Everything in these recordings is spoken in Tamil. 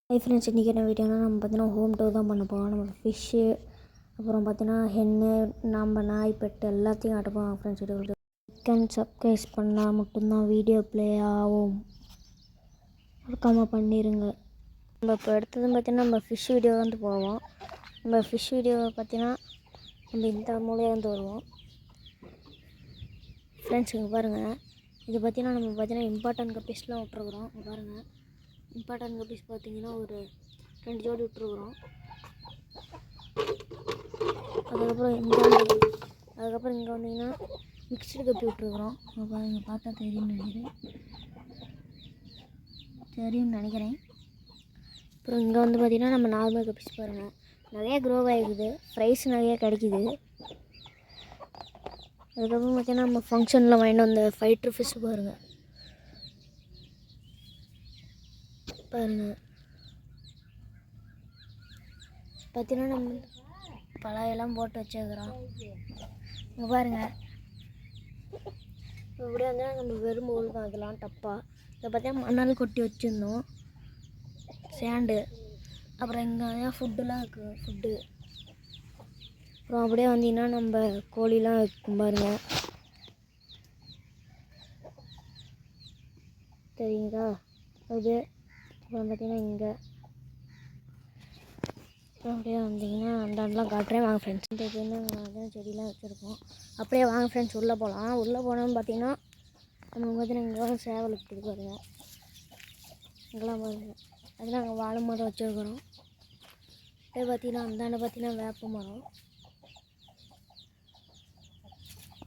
ஹை ஃப்ரெண்ட்ஸ், இன்றைக்கி என்ன வீடியோனா நம்ம பார்த்தீங்கன்னா ஹோம் டூர் தான் பண்ண போகிறோம். நம்ம ஃபிஷ்ஷு, அப்புறம் பார்த்தீங்கன்னா ஹென்னு, நம்ம நாய் பெட்டு எல்லாத்தையும் காட்ட போகிறோம். ஃப்ரெண்ட்ஸ் வீடியோ சிக்கன் சப்ஸ்கிரைப் பண்ணால் மட்டும்தான் வீடியோ ப்ளே ஆகும். மறக்காமல் பண்ணிடுங்க. நம்ம இப்போ எடுத்ததும் பார்த்தீங்கன்னா நம்ம ஃபிஷ் வீடியோ வந்து போவோம். நம்ம ஃபிஷ் வீடியோவை பார்த்தீங்கன்னா நம்ம இந்த மூலையாக வந்து வருவோம். ஃப்ரெண்ட்ஸ் இங்கே பாருங்கள், இது பார்த்தீங்கன்னா நம்ம பார்த்தீங்கன்னா இம்பார்ட்டன்ட் கப்பீஸ்லாம் விட்ருக்குறோம். இங்கே பாருங்கள், இம்பார்ட்டன்ட் கப்பீஸ் பார்த்தீங்கன்னா ஒரு 2 ஜோடி விட்ருக்குறோம். அதுக்கப்புறம் இங்கே வந்தீங்கன்னா மிக்ஸ்டு கப்பி விட்ருக்குறோம். இங்கே பார்த்தா தெரியும்னு நினைக்கிறேன். அப்புறம் இங்கே வந்து பார்த்திங்கன்னா நம்ம நார்மல் கப்பீஸ் பாருங்கள், நிறைய க்ரோவ் ஆகிருக்குது, ப்ரைஸ் நிறைய கிடைக்கிது. அதுக்கப்புறம் பார்த்தீங்கன்னா நம்ம ஃபங்க்ஷனில் வாங்கிட்டு வந்த ஃபைட்டர் ஃபிஷ் பாருங்கள் பார்த்தீங்கன்னா நம்ம பழையெல்லாம் போட்டு வச்சுருக்குறோம். இங்கே பாருங்கள், இப்படியே வந்தால் நம்ம வெறும் ஊர் தான் அதெல்லாம் டப்பா. இதை பார்த்தீங்கன்னா மணல் கொட்டி வச்சுருந்தோம், சேண்டு. அப்புறம் இங்கே ஃபுட்டுலாம் இருக்குது, ஃபுட்டு. அப்புறம் அப்படியே வந்தீங்கன்னா நம்ம கோழிலாம் இருக்கும் பாருங்கள், தெரியுங்களா அது. அப்புறம் பார்த்தீங்கன்னா இங்கே அப்படியே வந்தீங்கன்னா அந்தாண்டெலாம் காட்டுறேன் வாங்க ஃப்ரெண்ட்ஸ். இந்த இது வந்து நாங்கள் செடியெலாம் வச்சுருக்கோம். அப்படியே வாங்க ஃப்ரெண்ட்ஸ் உள்ளே போகலாம். உள்ளே போனோம்னு பார்த்தீங்கன்னா நம்ம பார்த்தீங்கன்னா இங்கே சேவல் இருக்குது பாருங்கள், இங்கெல்லாம் பாருங்கள். அது நாங்கள் வாழை மரம் வச்சுருக்குறோம். அப்படியே பார்த்தீங்கன்னா அந்தாண்ட பார்த்தீங்கன்னா வேப்ப மரம்.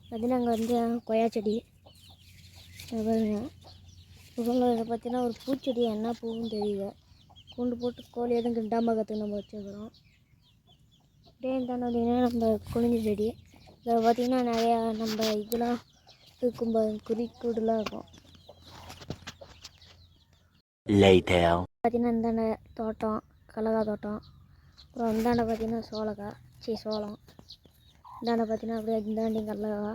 பார்த்தீங்கன்னா அங்கே வந்து கொய்யா செடி பாருங்க. இதை பார்த்தீங்கன்னா ஒரு பூச்செடி, என்ன பூவும் தெரியல. கூண்டு போட்டு கோழி எதுவும் கிண்டாம்பகத்துக்கு நம்ம வச்சுருக்குறோம். அப்படியே தானே பார்த்தீங்கன்னா நம்ம குளிஞ்ச செடி. இதில் பார்த்திங்கன்னா நிறையா நம்ம இதெல்லாம் இருக்கும், குறிக்கூடெலாம் இருக்கும். பார்த்திங்கன்னா இந்தாண்ட தோட்டம், கடலக்கா தோட்டம். அப்புறம் இந்தாண்ட பார்த்திங்கன்னா சோளம். இந்தாண்ட பார்த்திங்கன்னா அப்படியே இந்தாண்டி கடலக்கா.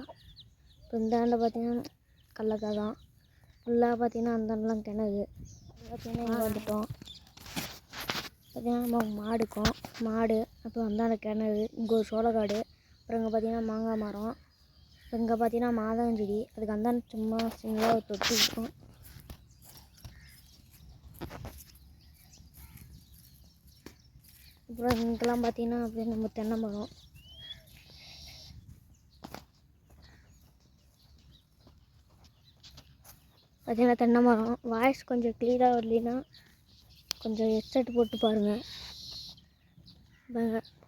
இப்போ இந்தாண்ட பார்த்திங்கன்னா கடலக்கா தான் ஃபுல்லாக. பார்த்திங்கன்னா அந்தாண்டெலாம் கிணறு. பார்த்திங்கன்னா இங்கே வந்துட்டோம். பார்த்திங்கன்னா நம்ம மாடு. அப்புறம் அந்தாண்ட கிணறு, இங்கே ஒரு சோளக்காடு. அப்புறம் இங்கே பார்த்திங்கன்னா மாங்காய் மரம். இப்போ இங்கே பார்த்திங்கன்னா மாதங்கஞ்செடி. அதுக்கு அந்தாண்ட சும்மா சின்னதாக ஒரு தொட்டி இருக்கும். அப்புறம் இங்கெல்லாம் பார்த்திங்கன்னா அப்படியே நம்ம தென்னை மரம். பார்த்திங்கன்னா தென்னை மரம். வாய்ஸ் கொஞ்சம் க்ளீனாக வரலைன்னா கொஞ்சம் ஹெட்செட் போட்டு பாருங்கள்.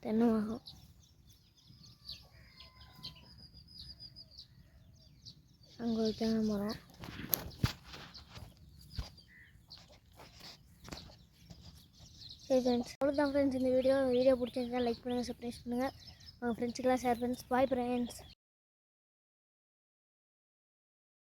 தென்னை மரம். அங்கே ஒரு தென்னை மரம். சரி ஃப்ரெண்ட்ஸ், அவ்வளோதான் ஃப்ரெண்ட்ஸ் இந்த வீடியோ பிடிச்சிருந்தா லைக் பண்ணுங்கள், சப்ஸ்கிரைப் பண்ணுங்கள், உங்கள் ஃப்ரெண்ட்ஸுக்கெல்லாம் ஷேர் ஃப்ரெண்ட்ஸ். Bye friends.